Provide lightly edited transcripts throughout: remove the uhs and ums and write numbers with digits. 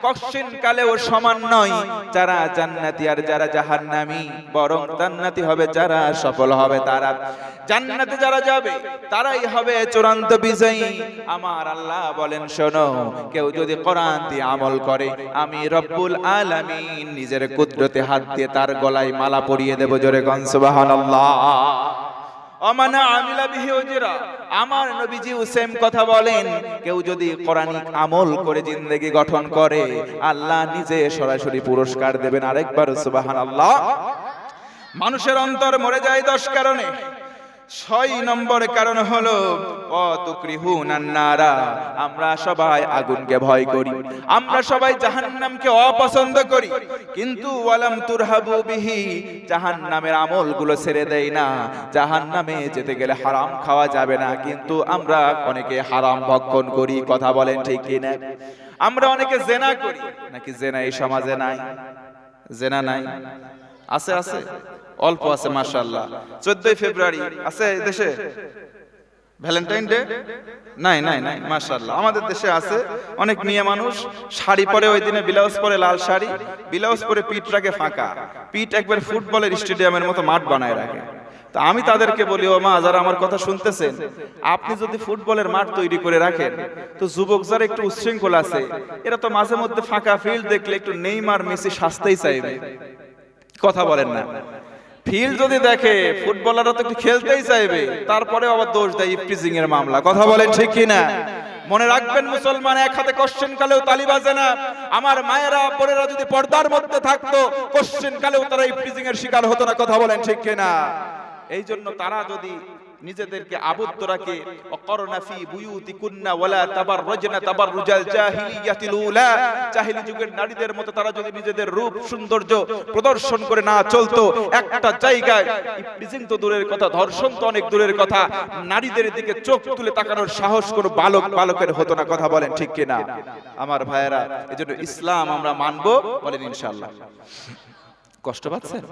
কখনো কালেও সমান নয় যারা জান্নাতি আর যারা জাহান্নামী, বরং জান্নাতি হবে যারা সফল হবে, তারা জান্নাতে যারা যাবে তারাই হবে চূড়ান্ত বিজয়ী। আমার আল্লাহ বলেন, শোনো, কেউ যদি কোরআন দিয়ে আমল করে, আমি রব্বুল আলামিন নিজের কুদরতে হাত দিয়ে তার গলায় মালা পরিয়ে দেব। জোরে কোন সুবহানাল্লাহ। অমানা আমিলা বিহি উজরা, আমার নবীজি সেম কথা বলেন, কেউ যদি কোরআনিক আমল করে জিন্দেগি গঠন করে, আল্লাহ নিজে সরাসরি পুরস্কার দেবেন। আরেকবার সুবহানাল্লাহ। মানুষের অন্তর মরে যায় 10 কারণে। 6 নম্বর কারণ হলো অতুকরিহুনান নারা, আমরা সবাই আগুনকে ভয় করি, আমরা সবাই জাহান্নামকে অপছন্দ করি, কিন্তু ওয়ালাম তুরহাবু বিহি, জাহান্নামের আমলগুলো ছেড়ে দেই না। জাহান্নামে যেতে গেলে হারাম খাওয়া যাবে না, কিন্তু আমরা অনেকে হারাম ভক্ষণ করি। কথা বলেন ঠিক কি না? আমরা অনেকে জেনা করি, নাকি জেনা এই সমাজে নাই? জেনা নাই? আছে, আছে, অল্প আছে মাশাআল্লাহ। 14 ফেব্রুয়ারি আছে দেশে? ভ্যালেন্টাইন ডে নাই? নাই, নাই, মাশাআল্লাহ। আমাদের দেশে আছে। অনেক মেয়ে মানুষ শাড়ি পরে, ওই দিনে ব্লাউজ পরে, লাল শাড়ি, ব্লাউজ পরে পিঠ রাখে ফাঁকা, পিঠ একবার ফুটবলের স্টেডিয়ামের মতো মাঠ বানায় রাখে। তা আমি তাদেরকে বলি, ও মা, যারা আমার কথা শুনতেছেন, আপনি যদি ফুটবলের মাঠ তৈরি করে রাখেন, তো যুবক যারা একটু উচ্ছৃঙ্খল আছে, এরা তো মাঝে মধ্যে ফাঁকা ফিল্ড দেখলে একটু নেইমার মেসি সাজতেই চাইবে। কথা বলেন না? ফিল্ড যদি দেখে, ফুটবলাররা তো একটু খেলতেই চাইবে, তারপরে আবার দোষ দেয় ইফটিজিং এর মামলা। কথা বলেন ঠিক কি না? মনে রাখবেন, মুসলমান এক হাতে কোশ্চেন কালেও তালি বাজে না। আমার মায়েরা বোনেরা যদি পর্দার মধ্যে থাকতো, কোশ্চেন কালেও তারা ইফটিজিং এর শিকার হতো না। কথা বলেন ঠিক কি না? এই জন্য তারা যদি নিজেদেরকে আবদ্ধ রাখে, অকরনা ফি বুয়ুতিকুন্না ওয়ালা তাবাররুজনা তাবাররুজাল জাহিলিয়াতিল উলা, জাহিলি যুগের নারীদের মতো তারা যদি নিজেদের রূপ সৌন্দর্য প্রদর্শন করে না চলতো, একটা জায়গায় ইফটিজিং তো দূরের কথা, ধর্ষণ তো অনেক দূরের কথা, নারীদের দিকে চোখ তুলে তাকানোর সাহস কোনো বালকের হতো না। কথা বলেন ঠিক কি না? আমার ভাইয়েরা, এজন্য ইসলাম আমরা মানবো, বলেন ইনশাআল্লাহ। কষ্ট পাচ্ছেন?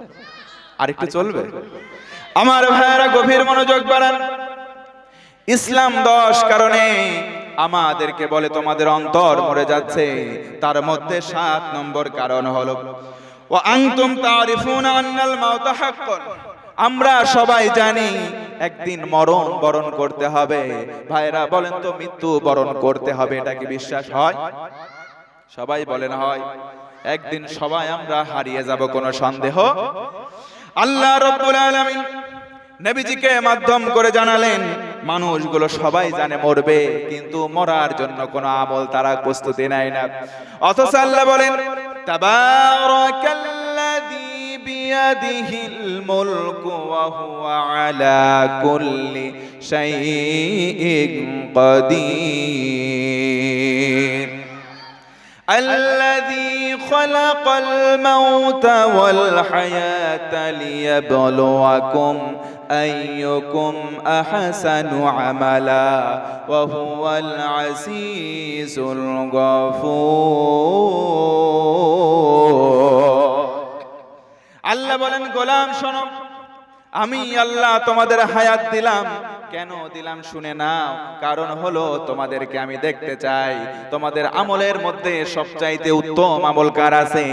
আরেকটু চলবে? আমার ভাইয়েরা, গভীর মনোযোগ বাড়ান। ইসলাম 10 কারণে আমাদেরকে বলে তোমাদের অন্তর মরে যাচ্ছে। তার মধ্যে 7 নম্বর কারণ হলো ওয়া আনতুম তারিফুনা আন্নাল মাউতা হাক্কুন, আমরা সবাই জানি একদিন মরণ বরণ করতে হবে। ভাইরা বলেন তো, মৃত্যু বরণ করতে হবে, এটা কি বিশ্বাস হয়? সবাই বলেন হয়। একদিন সবাই আমরা হারিয়ে যাব, কোনো সন্দেহ? আল্লাহ রাব্বুল আলামিন নবীজিকে মাধ্যম করে জানালেন, মানুষগুলো সবাই জানে মরবে, কিন্তু মরার জন্য কোনো আমল তারা প্রস্তুতি নেয় না। অথচ আল্লাহ বলেন, তাবারাকাল্লাযী বিয়াদিহিল মুলকু ওয়া হুয়া আলা কুল্লি শাইইন কাদির, الذي خلق الموت والحياة ليبلوكم أيكم أحسن عملا وهو العزيز الغفور। আল্লাহ বলেন, গোলাম শোনো, আমি আল্লাহ তোমাদের হায়াত দিলাম। কেন দিলাম শুনে নাও। কারণ হলো তোমাদেরকে আমি দেখতে চাই তোমাদের আমলের মধ্যে সবচাইতে উত্তম আমল কার আছে,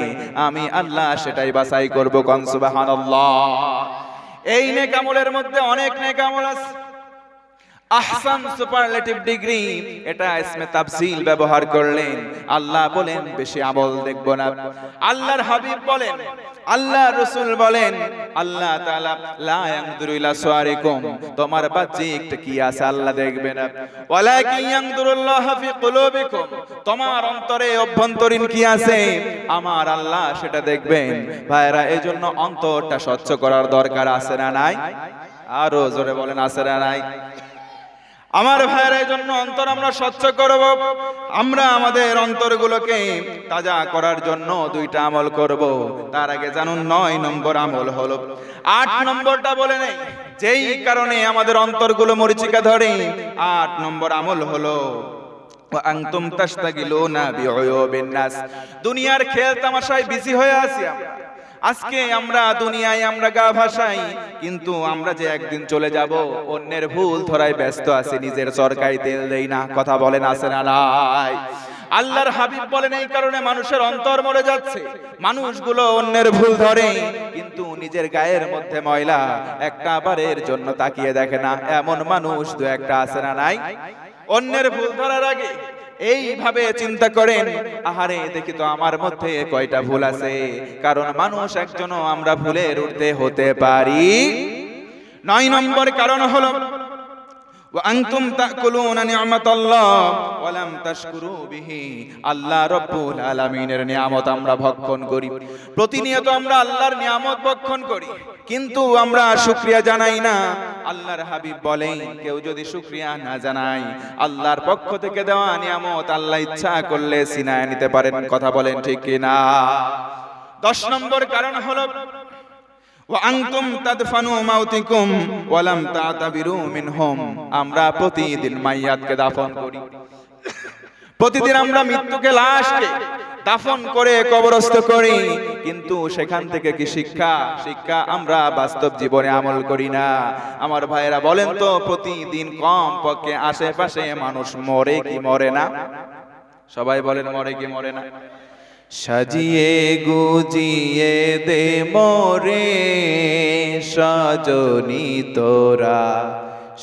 আমি আল্লাহ সেটাই বাছাই করব। কোন সুবহানাল্লাহ। এই নেক আমলের মধ্যে অনেক নেক আমল আছে। আহসান সুপারলেটিভ ডিগ্রি, এটা ইসমে তাফসীল ব্যবহার করলেন। আল্লাহ বলেন বেশি আমল দেখব না। আল্লাহর হাবিব বলেন, আল্লাহ রাসূল বলেন, আল্লাহ তাআলা লা ইয়ানজুরু ইলা সুওয়ারিকুম, তোমার বাহ্যিকটা কি আছে আল্লাহ দেখবে না, ওয়ালাকিন ইয়ানজুরুল্লাহু ফি কুলুবিকুম, তোমার অন্তরে অভ্যন্তরীণ কি আছে আমার আল্লাহ সেটা দেখবেন। ভাইরা, এজন্য অন্তরটা স্বচ্ছ করার দরকার আছে না নাই? আরো জোরে বলেন, আছে না নাই? আমার ভাইয়ের জন্য অন্তর আমরা স্বচ্ছ করব। আমরা আমাদের অন্তরগুলোকে তাজা করার জন্য 2টা আমল করব। তার আগে জানুন 9 নম্বর আমল হলো, 8 নম্বরটা বলে নেই, যেই কারণে আমাদের অন্তরগুলো মরিচিকা ধরে। 8 নম্বর আমল হলো ওয়া আনতুম তাশতাগিলুনা বিউয়ুবিন নাস, দুনিয়ার খেল তামাশায় বিজি হয়ে আছি আমরা। আজকে আমরা দুনিয়ায় আমরা গা ভাসাই, কিন্তু আমরা যে একদিন চলে যাব, অন্যের ভুল ধরায় ব্যস্ত আছি, নিজের চরকায় তেল দেই না। কথা বলেন আছে না নাই? আল্লাহর হাবিব বলেন এই কারণে মানুষের অন্তর মরে যাচ্ছে। মানুষগুলো অন্যের ভুল ধরে কিন্তু নিজের গায়ের মধ্যে ময়লা একটা বারের জন্য তাকিয়ে দেখে না। এমন মানুষ দু একটা আছে না নাই? অন্যের ভুল ধরার আগে এইভাবে চিন্তা করেন, আহারে দেখি তো আমার মধ্যে কয়টা ভুল আছে। কারণ মানুষ একজনও আমরা ভুলের ঊর্ধ্বে হতে পারি। 9 নম্বর কারণ হলো وأنتم تأكلون نعمة الله ولم تشكروا به। আল্লাহ রব্বুল আলামিনের নিয়ামত আমরা ভক্ষণ করি, প্রতিনিয়ত আমরা আল্লাহর নিয়ামত ভক্ষণ করি, কিন্তু আমরা শুকরিয়া জানাই না। আল্লাহর হাবিব বলেন কেউ যদি শুকরিয়া না জানায়, আল্লাহর পক্ষ থেকে দেওয়া নিয়ামত আল্লাহ ইচ্ছা করলে ছিনায় নিতে পারেন। কথা বলেন ঠিক কিনা? 10 নম্বর কারণ হলো وأنتم تدفنوا موتكم ولم تعتبروا منهم। আমরা প্রতিদিন মাইয়াতকে দাফন করি, প্রতিদিন আমরা মৃত্যুকে, লাশকে দাফন করে কবরস্থ করি, কিন্তু সেখান থেকে কি শিক্ষা আমরা বাস্তব জীবনে আমল করি না। আমার ভাইয়েরা বলেন তো, প্রতিদিন কম পক্ষে আশেপাশে মানুষ মরে কি মরে না? সবাই বলেন মরে কি মরে না? সাজিয়ে গুজিয়ে দে মোরে সজনী তোরা,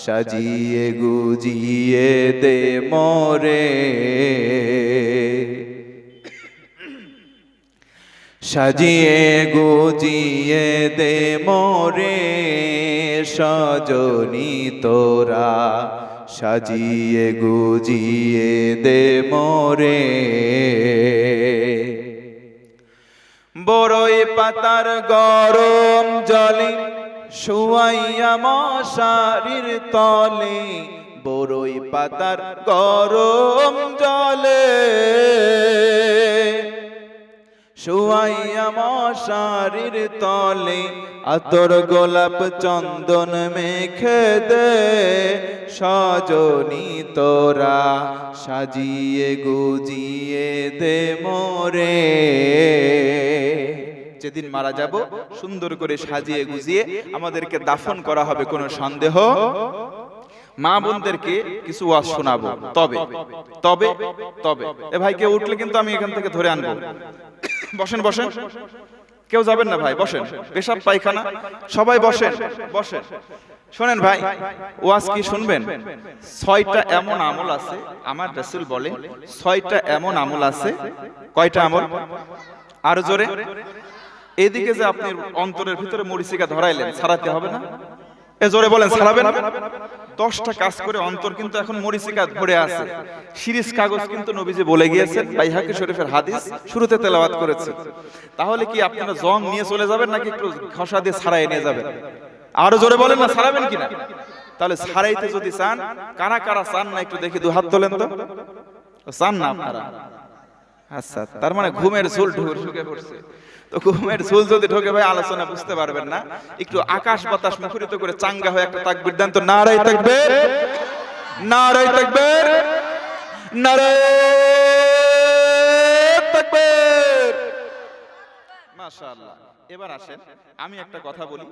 সাজিয়ে গুজিয়ে দে মোরে, সাজিয়ে গুজিয়ে দে মোরে সজনী তোরা, সাজিয়ে গুজিয়ে দে মোরে। বড়ই পাতার গরম জলে শুয়াইয়া মশারির তলে, বড়ই পাতার গরম জলে শুয়াইয়া মশারির তলে, আতর গোলাপ চন্দন মেখে দে সজনী তোরা, সাজিয়ে গুজিয়ে দে মোরে। যেদিন মারা যাব সুন্দর করে সাজিয়ে গুজিয়ে আমাদেরকে দাফন করা হবে, কোনো সন্দেহ। মা বোনদেরকে কিছু ওয়াজ শোনাবো, তবে তবে তবে এ ভাই কেউ উঠলে কিন্তু আমি এখান থেকে ধরে আনবো। বসেন বসেন, কেউ যাবেন না ভাই, বসেন। পেশাব পায়খানা সবাই বসেন বসেন। শোনেন ভাই, ওয়াজ কি শুনবেন? 6টা এমন আমল আছে, আমার রাসূল বলে 6টা এমন আমল আছে। কয়টা আমল? আরো জোরে। এদিকে যে আপনি অন্তরের ভিতরে মরিচিকা ধরাইলেন, ছাড়াতে হবে না? এ জোরে বলেন, ছাড়াবেন? 10টা কাজ করে অন্তর কিন্তু এখন মরিচিকা ধরে আছে। শিরিষ কাগজ কিন্তু নবীজি বলে গিয়েছেন, বাইহাকি শরীফের হাদিস শুরুতে তেলাওয়াত করেছে। তাহলে কি আপনারা জং নিয়ে চলে যাবেন নাকি একটু ঘষা দিয়ে ছাড়াই নিয়ে যাবেন? আরো জোরে বলেন না, ছাড়াবেন কিনা? তাহলে ছাড়াইতে যদি চান, কারা কারা চান না একটু দেখি, দু হাত তোলেন তো। চান না আপনারা? আচ্ছা, তার মানে ঘুমের ঝুল ঢুকে পড়ছে। তো ঘুমের ঝুল যদি ঢোকে ভাই, আলোচনা বুঝতে পারবেন না। একটু আকাশ বাতাস মুখরিত করে চাঙ্গা হয়ে একটা তাকবীর দেন তো। নারায়ে তাকবীর, নারায়ে তাকবীর, নারায়ে তাকবীর। মাশাআল্লাহ। এবার আসেন, আমি একটা কথা বলি।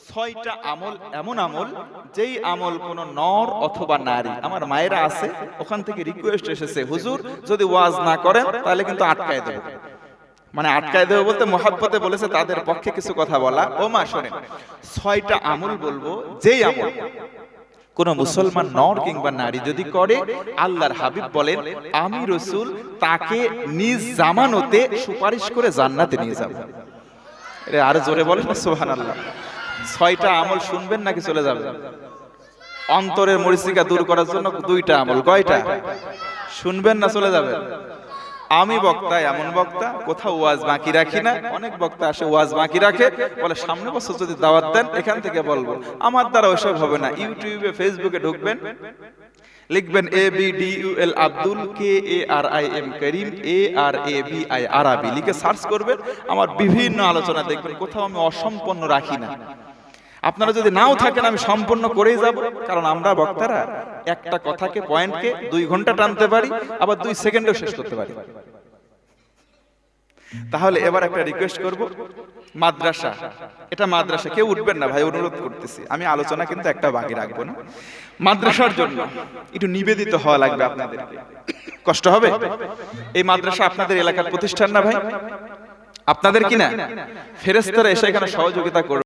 6টা আমল এমন আমল, যেই আমল কোন নর অথবা নারী, আমার মায়েরা আছে, ওখান থেকে রিকোয়েস্ট এসেছে, হুজুর যদি ওয়াজ না করেন তাহলে কিন্তু আটকায় দেব। মানে আটকায় দেব বলতে মহাব্বতে বলেছে, তাদের পক্ষে কিছু কথা বলা। ও মা শোনেন, 6টা আমল বলবো, যেই আমল কোন মুসলমান নর কিংবা নারী যদি করে, আল্লাহর হাবিব বলেন আমি রাসূল তাকে নিজ জামানতে সুপারিশ করে জান্নাতে নিয়ে যাব। আর জোরে বলেন না সুবহানাল্লাহ। 6টা আমল শুনবেন নাকি চলে যাবেন? অন্তরের মরিচিকা দূর করার জন্য 2টা আমল। কয়টা? শুনবেন না চলে যাবেন? আমি বক্তা, এমন বক্তা কোথাও ওয়াজ বাকি রাখি না। অনেক বক্তা আসে ওয়াজ বাকি রাখে, বলে সামনে বছর যদি দাওয়াত দেন এখান থেকে বলবো। আমার দ্বারা ওইসব হবে না। ইউটিউবে ফেসবুকে ঢুকবেন, লিখবেন ABDUL আব্দুল KARIM করিম ARABI আরাবি লিখে সার্চ করবেন, আমার বিভিন্ন আলোচনা দেখবেন। কোথাও আমি অসম্পূর্ণ রাখি না। আপনারা যদি নাও থাকেন, আমি সম্পূর্ণ করেই যাব। কারণ আমরা বক্তারা একটা কথাকে, পয়েন্টকে 2 ঘন্টা টানতে পারি, আবার 2 সেকেন্ডেও শেষ করতে পারি। তাহলে এবার একটা রিকোয়েস্ট করব, মাদ্রাসা, এটা মাদ্রাসা, কেউ উঠবেন না ভাই, অনুরোধ করতেছি। আমি আলোচনা কিন্তু একটা বাকি রাখবো না। মাদ্রাসার জন্য একটু নিবেদিত হওয়া লাগবে আপনাদেরকে। কষ্ট হবে? এই মাদ্রাসা আপনাদের এলাকার প্রতিষ্ঠান না ভাই? আপনাদের কি না? ফেরেশতারা এসে এখানে সহযোগিতা করবে।